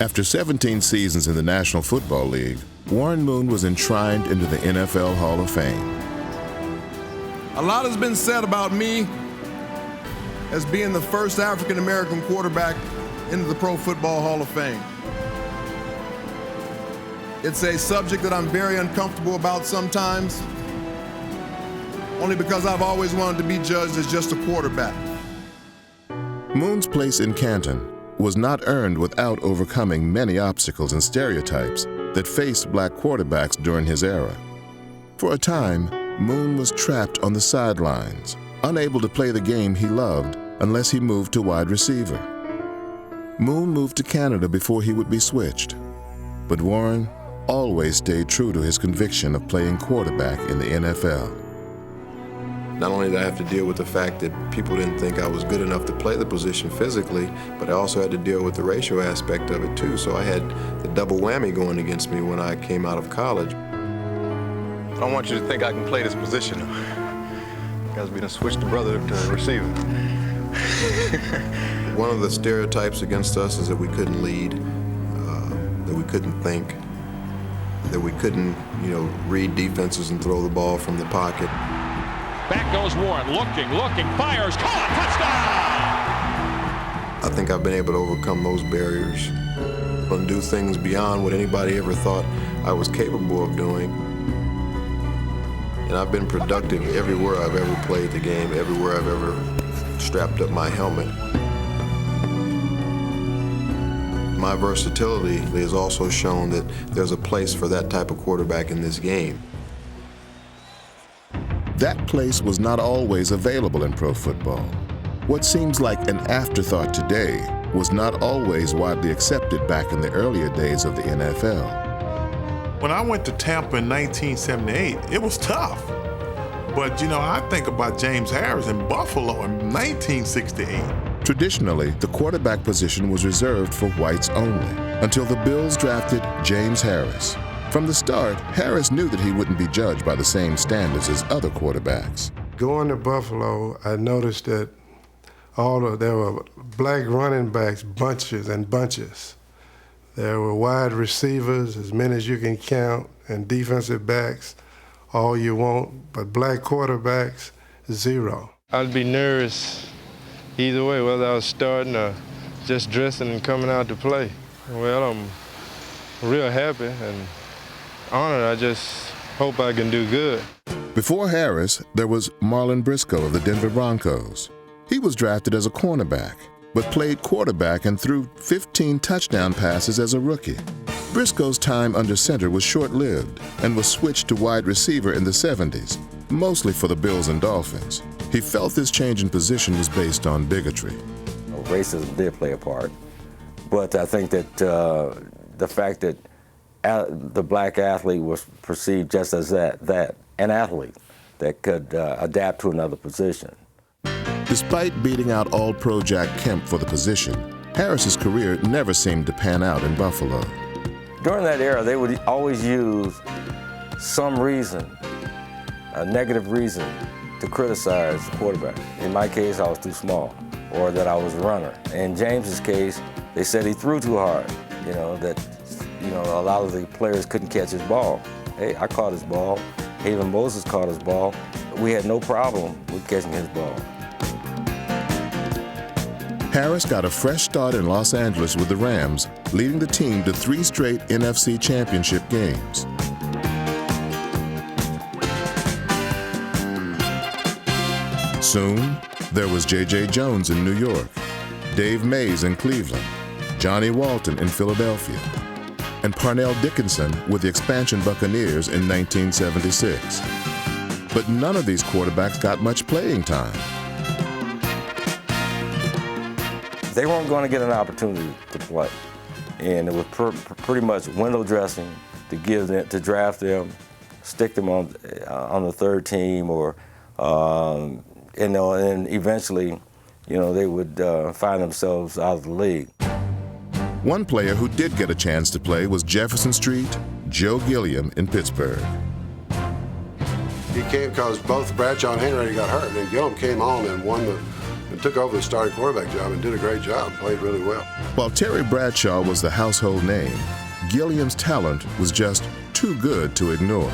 After 17 seasons in the National Football League, Warren Moon was enshrined into the NFL Hall of Fame. A lot has been said about me as being the first African-American quarterback into the Pro Football Hall of Fame. It's a subject that I'm very uncomfortable about sometimes, only because I've always wanted to be judged as just a quarterback. Moon's place in Canton was not earned without overcoming many obstacles and stereotypes that faced black quarterbacks during his era. For a time, Moon was trapped on the sidelines, unable to play the game he loved unless he moved to wide receiver. Moon moved to Canada before he would be switched, but Warren always stayed true to his conviction of playing quarterback in the NFL. Not only did I have to deal with the fact that people didn't think I was good enough to play the position physically, but I also had to deal with the racial aspect of it too. So I had the double whammy going against me when I came out of college. I don't want you to think I can play this position. Guys, we done switched the brother to receiver. One of the stereotypes against us is that we couldn't lead, that we couldn't think, that we couldn't, read defenses and throw the ball from the pocket. Back goes Warren, looking, fires, caught, touchdown! I think I've been able to overcome those barriers and do things beyond what anybody ever thought I was capable of doing. And I've been productive everywhere I've ever played the game, everywhere I've ever strapped up my helmet. My versatility has also shown that there's a place for that type of quarterback in this game. That place was not always available in pro football. What seems like an afterthought today was not always widely accepted back in the earlier days of the NFL. When I went to Tampa in 1978, it was tough. But, I think about James Harris in Buffalo in 1968. Traditionally, the quarterback position was reserved for whites only, until the Bills drafted James Harris. From the start, Harris knew that he wouldn't be judged by the same standards as other quarterbacks. Going to Buffalo, I noticed that there were black running backs, bunches and bunches. There were wide receivers, as many as you can count, and defensive backs, all you want, but black quarterbacks, zero. I'd be nervous either way, whether I was starting or just dressing and coming out to play. Well, I'm real happy and honored. I just hope I can do good. Before Harris, there was Marlon Briscoe of the Denver Broncos. He was drafted as a cornerback, but played quarterback and threw 15 touchdown passes as a rookie. Briscoe's time under center was short-lived and was switched to wide receiver in the 70s, mostly for the Bills and Dolphins. He felt this change in position was based on bigotry. Racism did play a part, but I think that the fact that the black athlete was perceived just as that, an athlete that could adapt to another position. Despite beating out All-Pro Jack Kemp for the position, Harris's career never seemed to pan out in Buffalo. During that era, they would always use some reason, a negative reason, to criticize the quarterback. In my case, I was too small, or that I was a runner. In James's case, they said he threw too hard, that a lot of the players couldn't catch his ball. Hey, I caught his ball. Haven Moses caught his ball. We had no problem with catching his ball. Harris got a fresh start in Los Angeles with the Rams, leading the team to 3 straight NFC Championship games. Soon, there was J.J. Jones in New York, Dave Mays in Cleveland, Johnny Walton in Philadelphia, and Parnell Dickinson with the expansion Buccaneers in 1976. But none of these quarterbacks got much playing time. They weren't going to get an opportunity to play, and it was pretty much window dressing to draft them, stick them on the third team, or and eventually, they would find themselves out of the league. One player who did get a chance to play was Jefferson Street, Joe Gilliam in Pittsburgh. He came because both Bradshaw and Henry got hurt, and Gilliam came on and won the took over the starting quarterback job and did a great job, played really well. While Terry Bradshaw was the household name, Gilliam's talent was just too good to ignore.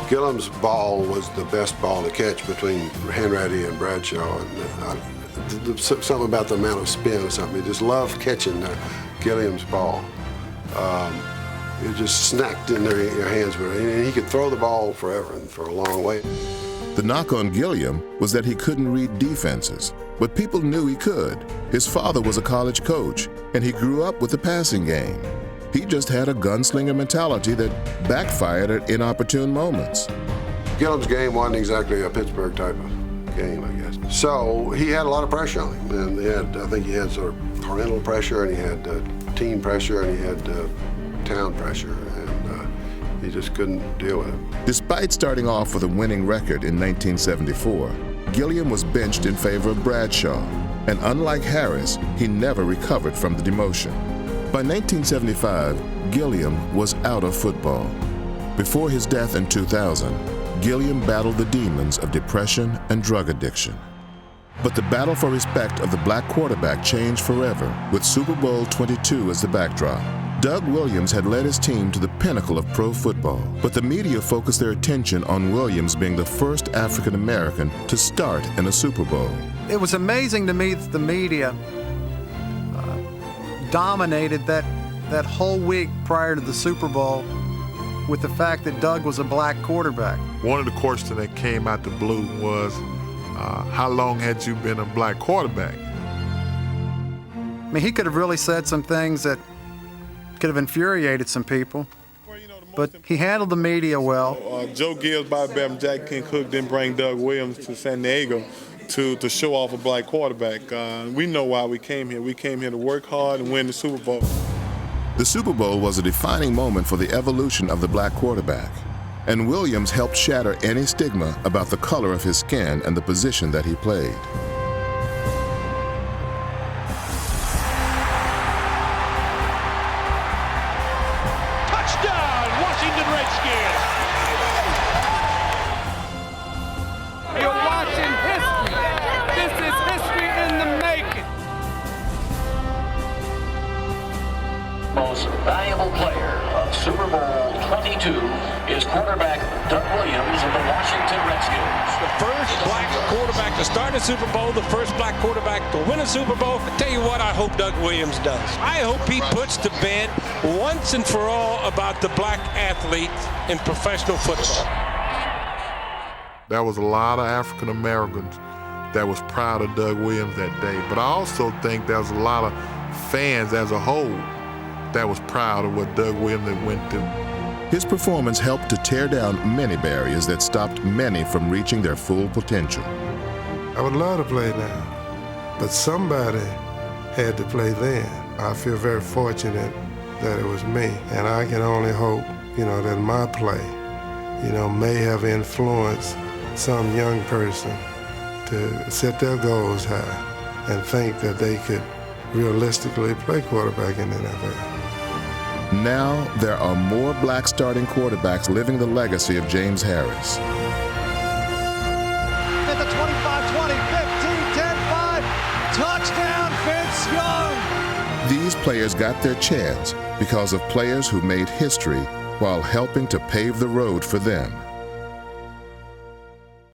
Gilliam's ball was the best ball to catch between Hanratty and Bradshaw. And something about the amount of spin or something. He just loved catching Gilliam's ball. It just snacked in your hands, and he could throw the ball forever and for a long way. The knock on Gilliam was that he couldn't read defenses, but people knew he could. His father was a college coach, and he grew up with the passing game. He just had a gunslinger mentality that backfired at inopportune moments. Gilliam's game wasn't exactly a Pittsburgh type of game, I guess. So he had a lot of pressure on him, and I think he had sort of parental pressure, and he had team pressure, and he had town pressure, and he just couldn't deal with it. Despite starting off with a winning record in 1974, Gilliam was benched in favor of Bradshaw, and unlike Harris, he never recovered from the demotion. By 1975, Gilliam was out of football. Before his death in 2000, Gilliam battled the demons of depression and drug addiction. But the battle for respect of the black quarterback changed forever with Super Bowl 22 as the backdrop. Doug Williams had led his team to the pinnacle of pro football, but the media focused their attention on Williams being the first African American to start in a Super Bowl. It was amazing to me that the media dominated that whole week prior to the Super Bowl with the fact that Doug was a black quarterback. One of the questions that came out the blue was, how long had you been a black quarterback? I mean, he could have really said some things that could have infuriated some people, but he handled the media well. Joe Gibbs, Bobby Babbitt, Jack King Cook didn't bring Doug Williams to San Diego to show off a black quarterback. We know why we came here. We came here to work hard and win the Super Bowl. The Super Bowl was a defining moment for the evolution of the black quarterback, and Williams helped shatter any stigma about the color of his skin and the position that he played. Touchdown, Washington Redskins! You're watching history. This is history in the making. Most valuable player of Super Bowl 22 is quarterback Doug Williams of the Washington Redskins. The first black quarterback to start a Super Bowl, the first black quarterback to win a Super Bowl. I tell you what, I hope Doug Williams does. I hope he puts to bed once and for all about the black athlete in professional football. There was a lot of African Americans that was proud of Doug Williams that day, but I also think there was a lot of fans as a whole that was proud of what Doug Williams went through. His performance helped to tear down many barriers that stopped many from reaching their full potential. I would love to play now, but somebody had to play then. I feel very fortunate that it was me, and I can only hope, that my play, may have influenced some young person to set their goals high and think that they could realistically play quarterback in the NFL. Now there are more black starting quarterbacks living the legacy of James Harris. At the 25-20, 15, 10-5, touchdown, Vince Young. These players got their chance because of players who made history while helping to pave the road for them.